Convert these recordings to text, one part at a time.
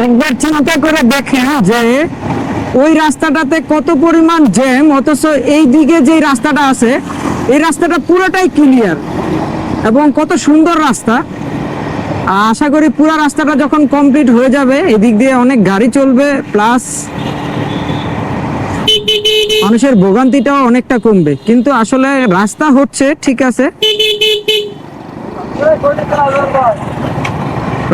একবার চিন্তা করে দেখেন যে ওই রাস্তাটাতে কত পরিমাণ জ্যাম, অথচ এই দিকে যে রাস্তাটা আছে এই রাস্তাটা পুরোটাই ক্লিয়ার এবং কত সুন্দর রাস্তা। আশা করি পুরো রাস্তাটা যখন কমপ্লিট হয়ে যাবে এদিক দিয়ে অনেক গাড়ি চলবে, প্লাস মানুষের ভোগান্তিটাও অনেকটা কমবে। কিন্তু আসলে রাস্তা হচ্ছে ঠিক আছে,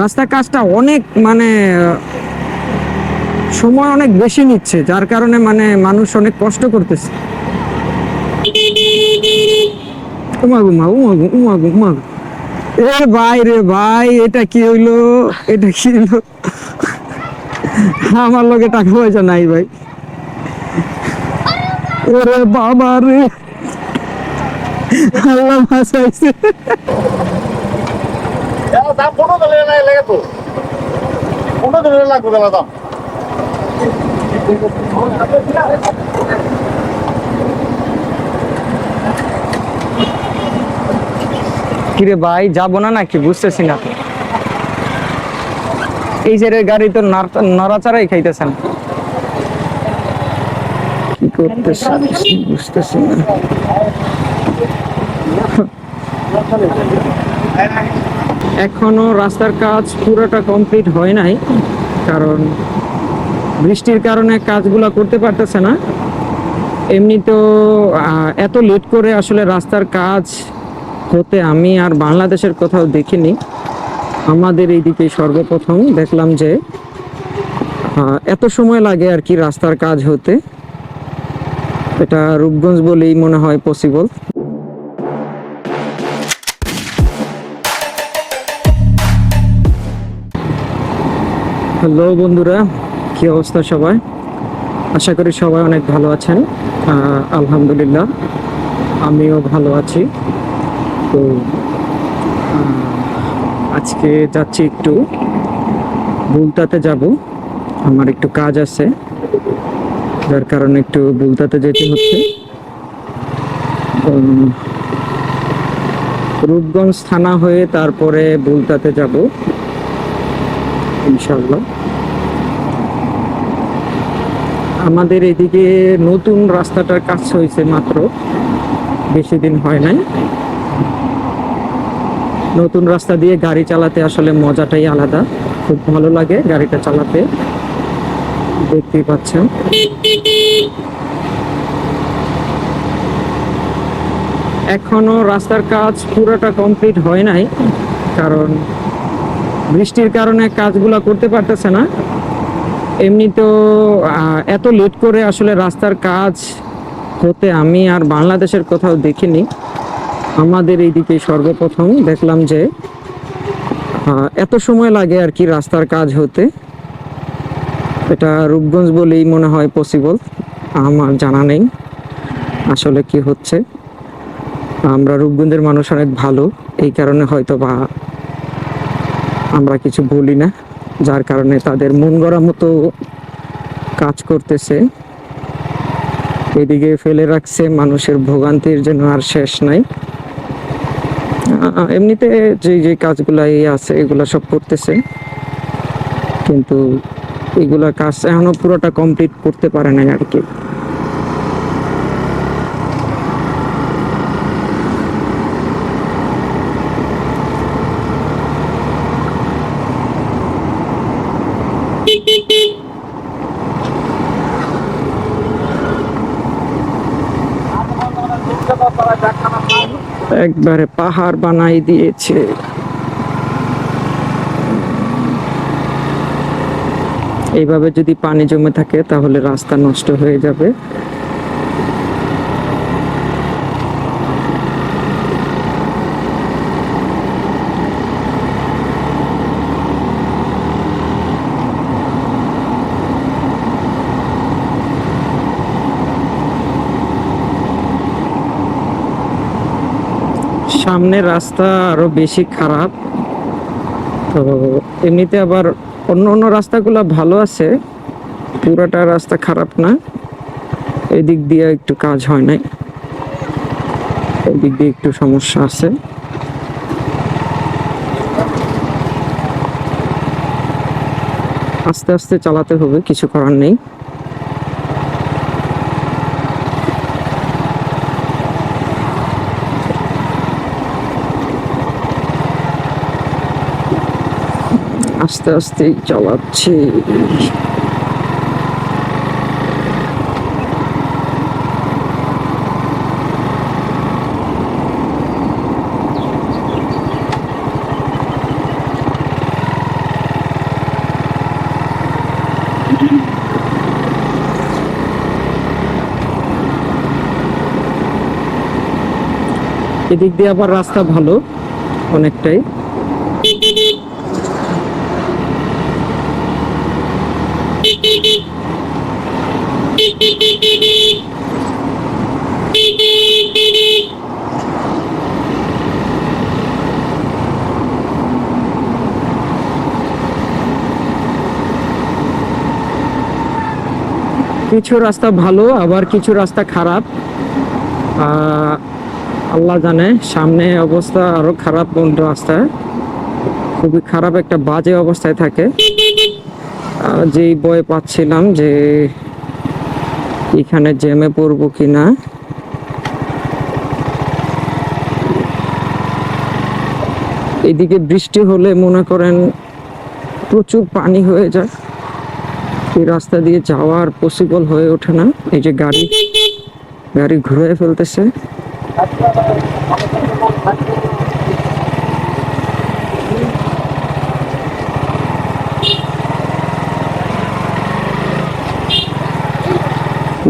রাস্তার কাজটা অনেক সময় অনেক বেশি নিচ্ছে, যার কারণে মানুষ অনেক কষ্ট করতেছে। উমাগু মা উমাগু উমাগু উমাগু এ ভাই রে ভাই, এটা কি হইলো? এটা কি হইলো? আমার লগে টাকা পয়সা নাই ভাই। ওরে বাবা রে, আল্লাহ বাঁচাইছে। দাম 15 লাগে তো, 15 লাগবে দাম। কিরে ভাই, যাবো না নাকি বুঝতেছি না। এই যে গাড়ি তো নড়াচড়াই খাইতেছেন, কি করতেছে বুঝতেছি না। এখনো রাস্তার কাজ পুরোটা কমপ্লিট হয় নাই, কারণ বৃষ্টির কারণে কাজগুলো করতে পারতেছে না। এমনি তো এত লেট করে আসলে রাস্তার কাজ হতে আমি আর বাংলাদেশের কোথাও দেখিনি। আমাদের এইদিকে সর্বপ্রথম দেখলাম যে এত সময় লাগে আর কি রাস্তার কাজ হতে। এটা রূপগঞ্জ বলেই মনে হয় পসিবল। হ্যালো বন্ধুরা, কি অবস্থা সবাই? আশা করি সবাই অনেক ভালো আছেন। আলহামদুলিল্লাহ, আমিও ভালো আছি। তো আজকে যাচ্ছি একটু বুলতাতে যাব, আমার একটু কাজ আছে, যার কারণে একটু বুলতাতে যেতে হচ্ছে। রূপগঞ্জ থানা হয়ে তারপরে বুলতাতে যাব ইনশাল্লাহ। আমাদের এদিকে নতুন রাস্তাটার কাজ হয়েছে মাত্র, বেশি দিন হয় নাই। নতুন রাস্তা দিয়ে গাড়ি চালাতে আসলে মজাটাই আলাদা, খুব ভালো লাগে গাড়িটা চালাতে, দেখতেই পাচ্ছেন। এখনো রাস্তার কাজ পুরোটা কমপ্লিট হয় নাই, কারণ বৃষ্টির কারণে কাজগুলো করতে পারতেছে না। এমনি তো এত লেট করে আসলে রাস্তার কাজ হতে আমি আর বাংলাদেশের কোথাও দেখিনি। আমাদের এইদিকে সর্বপ্রথম দেখলাম যে এত সময় লাগে আর কি রাস্তার কাজ হতে। এটা রূপগঞ্জ বলেই মনে হয় পসিবল, আমার জানা নেই আসলে কি হচ্ছে। আমরা রূপগঞ্জের মানুষ অনেক ভালো, এই কারণে হয়তো বা আমরা কিছু বলি না, যার কারণে তাদের মন গড়া মতো কাজ করতেছে। এদিকে ফেলে রাখছে, মানুষের ভোগান্তির জন্য আর শেষ নাই। এমনিতে যে যে কাজগুলা আছে এগুলা সব করতেছে, কিন্তু এগুলা কাজ এখনো পুরোটা কমপ্লিট করতে পারে নাই আর কি। একবারে পাহাড় বানাই দিয়েছে। এইভাবে যদি পানি জমে থাকে তাহলে রাস্তা নষ্ট হয়ে যাবে। সামনের রাস্তা আরো বেশি খারাপ। তো এমনিতে আবার অন্য অন্য রাস্তাগুলো ভালো আছে, পুরাটা রাস্তা খারাপ না। এদিক দিয়ে একটু কাজ হয় নাই, এদিক দিয়ে একটু সমস্যা আছে। আস্তে আস্তে চালাতে হবে, কিছু করার নেই। আস্তে আস্তেই চালাচ্ছি। এদিক দিয়ে আবার রাস্তা ভালো অনেকটাই। কিছু রাস্তা ভালো, আবার কিছু রাস্তা খারাপ। আল্লাহ জানে সামনে অবস্থা আরো খারাপ। কোন রাস্তায় খুবই খারাপ, একটা বাজে অবস্থায় থাকে। যেই ভয় পাচ্ছিলাম যে এখানে জ্যামে পড়বো কিনা। এদিকে বৃষ্টি হলে মনে করেন প্রচুর পানি হয়ে যায়, এই রাস্তা দিয়ে যাওয়ার পসিবল হয়ে ওঠে না। এই যে গাড়ি ঘুরে ফেলতেছে।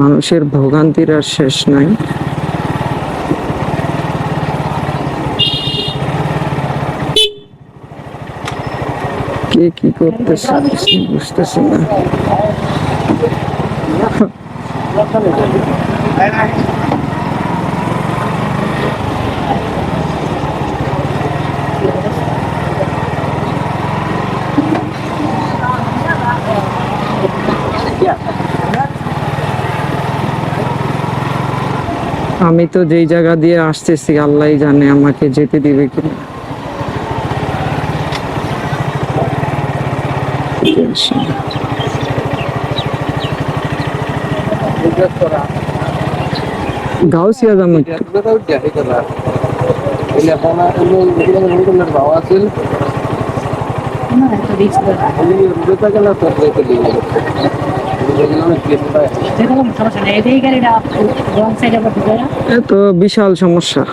মানুষের ভোগান্তির আর শেষ নাই। কে কি করতেছে বুঝতেছি না। আমি তো যেই জায়গা দিয়ে আসতেছি আল্লাহই জানে আমাকে যেতে দিবে কিনা। গাউসিয়া জানো তো বিশাল সমস্যা।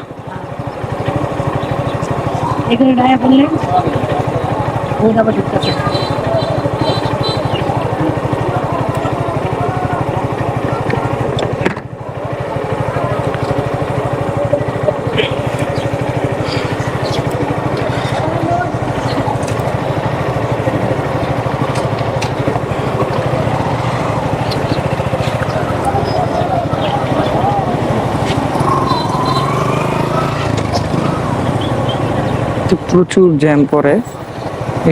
প্রচুর জ্যাম পড়ে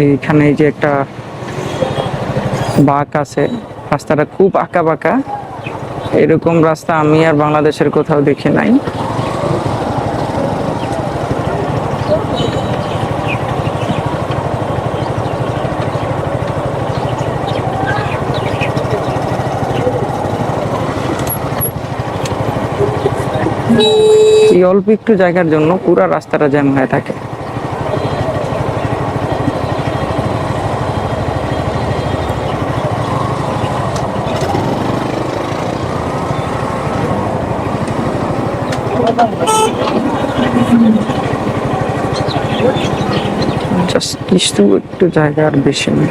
এইখানে। এই যে একটা বাঁক আছে, রাস্তাটা খুব আঁকা বাঁকা। এরকম রাস্তা আমি আর বাংলাদেশের কোথাও দেখি নাই। এই অল্প একটু জায়গার জন্য পুরা রাস্তাটা জ্যাম হয়ে থাকে। জাস্ট কিছু একটু জায়গা, আর বেশি নেই।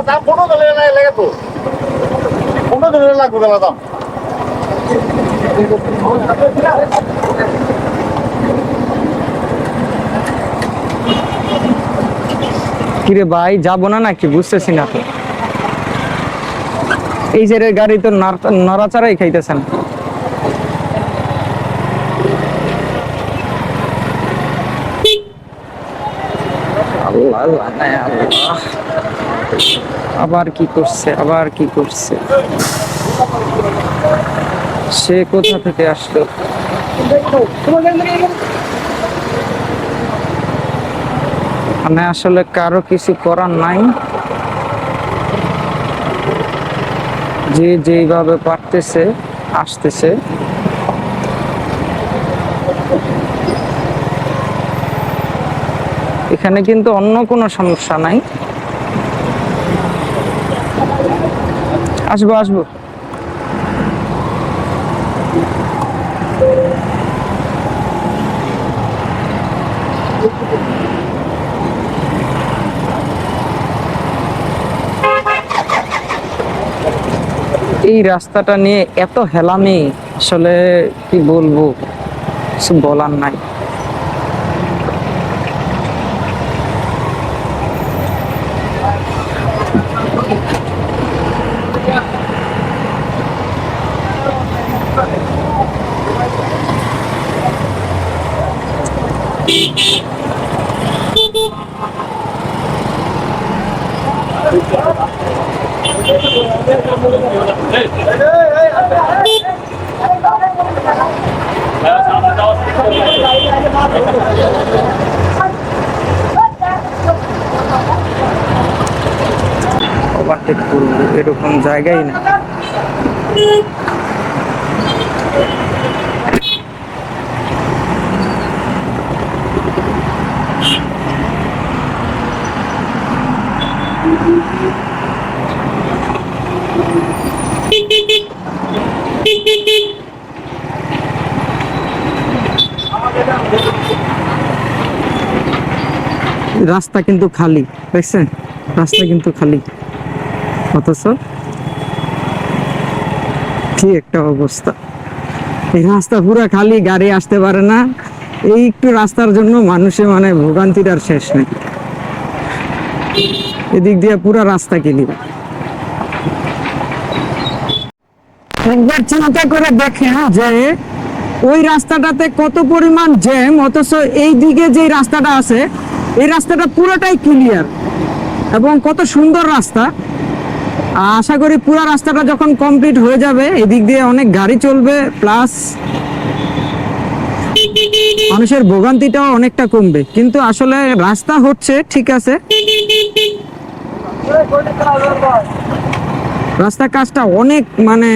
দাম 15 লাগে তো, 15 লাগবে বেলা দাম। কিরে ভাই, যাবো না নাকি বুঝতেছি না তো। এই যে গাড়ি তো নড়াচড়াই খাইতেছেন। আল্লাহ জানে আল্লাহ। আবার কি করছে, আবার কি করছে, সে কোথা থেকে আসলো? মানে আসলে কারো কিছু করার নাই, যে যেভাবে পারতেছে আসতেছে। এখানে কিন্তু অন্য কোনো সমস্যা নাই। আসবো আসবো। এই রাস্তাটা নিয়ে এত হেলামি, আসলে কি বলবো, কিছু বলার নাই। ওভারটেক করবো এরকম জায়গায় না। রাস্তা কিন্তু খালি, দেখছেন? রাস্তা কিন্তু খালি, অথচ কি একটা অবস্থা। এই রাস্তা পুরো খালি, গাড়ি আসতে পারে না। এই একটু রাস্তার জন্য মানুষে মানে ভোগান্তির আর শেষ নেই। এদিক দিয়ে পুরো রাস্তা কিনি। একবার চিন্তা করে দেখেন যে ওই রাস্তাটাতে কত পরিমাণ জ্যাম, অথচ এই দিকে যে রাস্তাটা আছে এই রাস্তাটা পুরোটাই ক্লিয়ার এবং কত সুন্দর রাস্তা। আশা করি পুরো রাস্তাটা যখন কমপ্লিট হয়ে যাবে এদিক দিয়ে অনেক গাড়ি চলবে, প্লাস মানুষের ভোগান্তিটাও অনেকটা কমবে। কিন্তু আসলে রাস্তা হচ্ছে ঠিক আছে, রাস্তার কাজটা অনেক মানে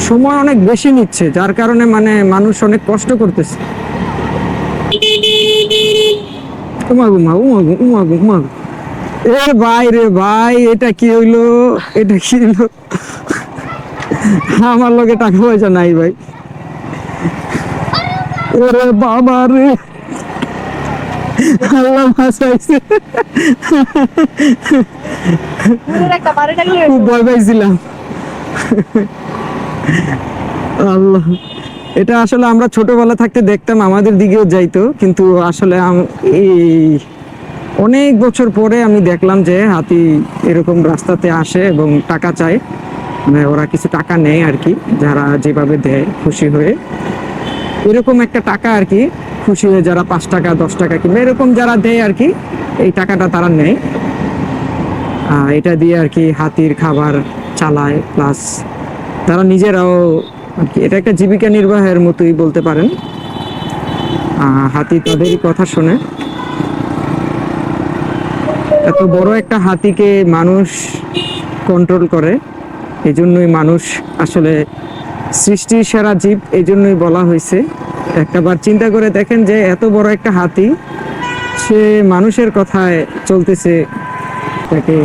সময় অনেক বেশি নিচ্ছে, যার কারণে মানে মানুষ অনেক কষ্ট করতেছে। উমাগু মা উমাগু উমাগু উমাগু, এ ভাই রে ভাই, এটা কি হইলো, এটা কি হইলো? আমার লগে টাকা পয়সা নাই ভাই। ওরে বাবা রে, আল্লাহ বাঁচাইছে। খুব ভয় পাইছিলাম। আল্লাহ, এটা আসলে আমরা ছোটবেলা থাকতে দেখতাম, আমাদের দিকেও যাইতো, কিন্তু আসলে এই অনেক বছর পরে আমি দেখলাম যে হাতি এরকম রাস্তাতে আসে এবং টাকা চায়। মানে ওরা কিছু টাকা নেয় আর কি, যারা যেভাবে দেয় খুশি হয়ে, এরকম একটা টাকা আর কি, খুশি হয়ে যারা 5 টাকা 10 টাকা কিংবা এরকম যারা দেয় আর কি, এই টাকাটা তারা নেয়। এটা দিয়ে আর কি হাতির খাবার চালায়, প্লাস তারা নিজেরাও আর কি, এটা একটা জীবিকা নির্বাহের মতোই বলতে পারেন। হাতি তাদেরই কথা শোনে। এত বড় একটা হাতিকে মানুষ কন্ট্রোল করে, এই জন্যই মানুষ আসলে সৃষ্টির সেরা জীব, এই জন্যই বলা হয়েছে। একটাবার চিন্তা করে দেখেন যে এত বড় একটা হাতি, সে মানুষের কথায় চলতেছে। তাকে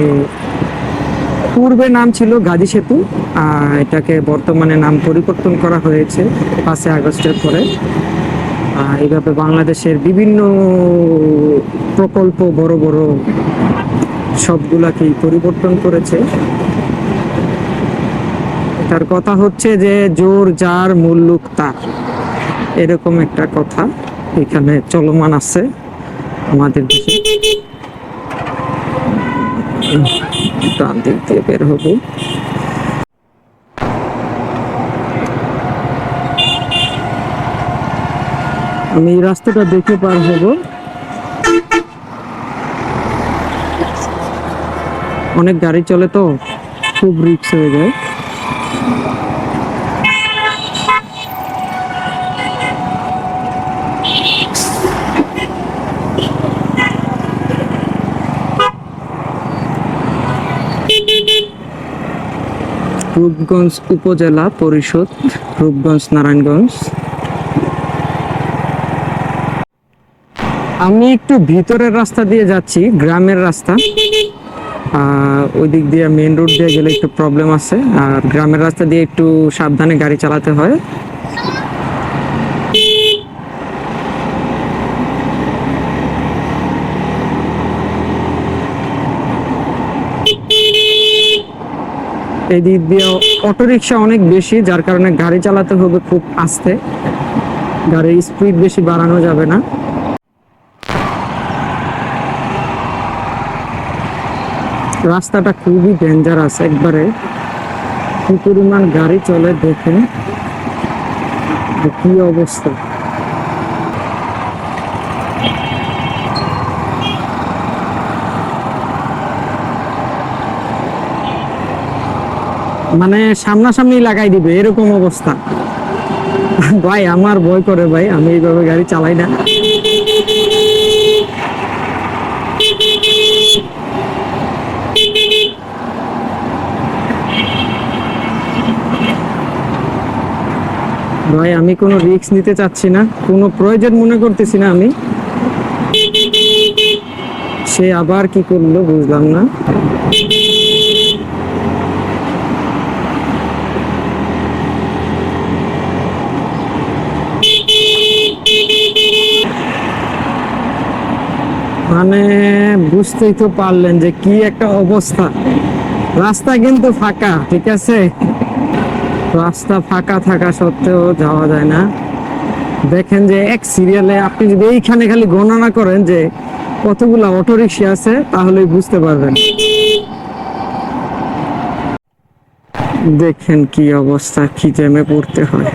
পূর্বে নাম ছিল গাজী সেতু, এটাকে বর্তমানে নাম পরিবর্তন করা হয়েছে 5 আগস্টের পরে। এইভাবে বাংলাদেশের বিভিন্ন প্রকল্প বড় বড় সবগুলাকেই পরিবর্তন করেছে। তার কথা হচ্ছে যে জোর যার মুল্লুক তার, এরকম একটা কথা এখানে চলমান আছে আমাদের দেশে। ডান দিক দিয়ে বের হবো। আমি এই রাস্তাটা দেখে পার হবো। অনেক গাড়ি চলে তো খুব রিস্ক হয়ে যায়। রূপগঞ্জ উপজেলা পরিষদ, রূপগঞ্জ, নারায়ণগঞ্জ। আমি একটু ভিতরের রাস্তা দিয়ে যাচ্ছি, গ্রামের রাস্তা। ওই দিক দিয়ে মেইন রোড দিয়ে গেলে একটু প্রবলেম আছে, আর গ্রামের রাস্তা দিয়ে একটু সাবধানে গাড়ি চালাতে হয়। এই দিক দিয়ে অটোরিকশা অনেক বেশি, যার কারণে গাড়ি চালাতে হবে খুব আস্তে, গাড়ির স্পিড বেশি বাড়ানো যাবে না। রাস্তাটা খুবই ডেঞ্জারাস একবারে, কি পরিমাণ গাড়ি চলে দেখেন, কি অবস্থা। মানে সামনাসামনি লাগাই দিবে এরকম অবস্থা। ভাই আমার ভয় করে ভাই, আমি এইভাবে গাড়ি চালাই না। ভাই আমি কোনো রিস্ক নিতে চাচ্ছি না, কোনো প্রয়োজন মনে করতেছি না আমি। সে আবার কি করলো বুঝলাম না। মানে বুঝতেই তো পারলেন যে কি একটা অবস্থা। রাস্তা কিন্তু ফাঁকা, ঠিক আছে, রাস্তা ফাঁকা থাকা সত্ত্বেও যাওয়া যায় না। দেখেন যে এক সিরিয়ালে আপনি যদি এইখানে খালি গণনা করেন যে কতগুলা অটোরিকশা আছে, তাহলেই বুঝতে পারবেন। দেখেন কি অবস্থা, কি জ্যামে পড়তে হয়।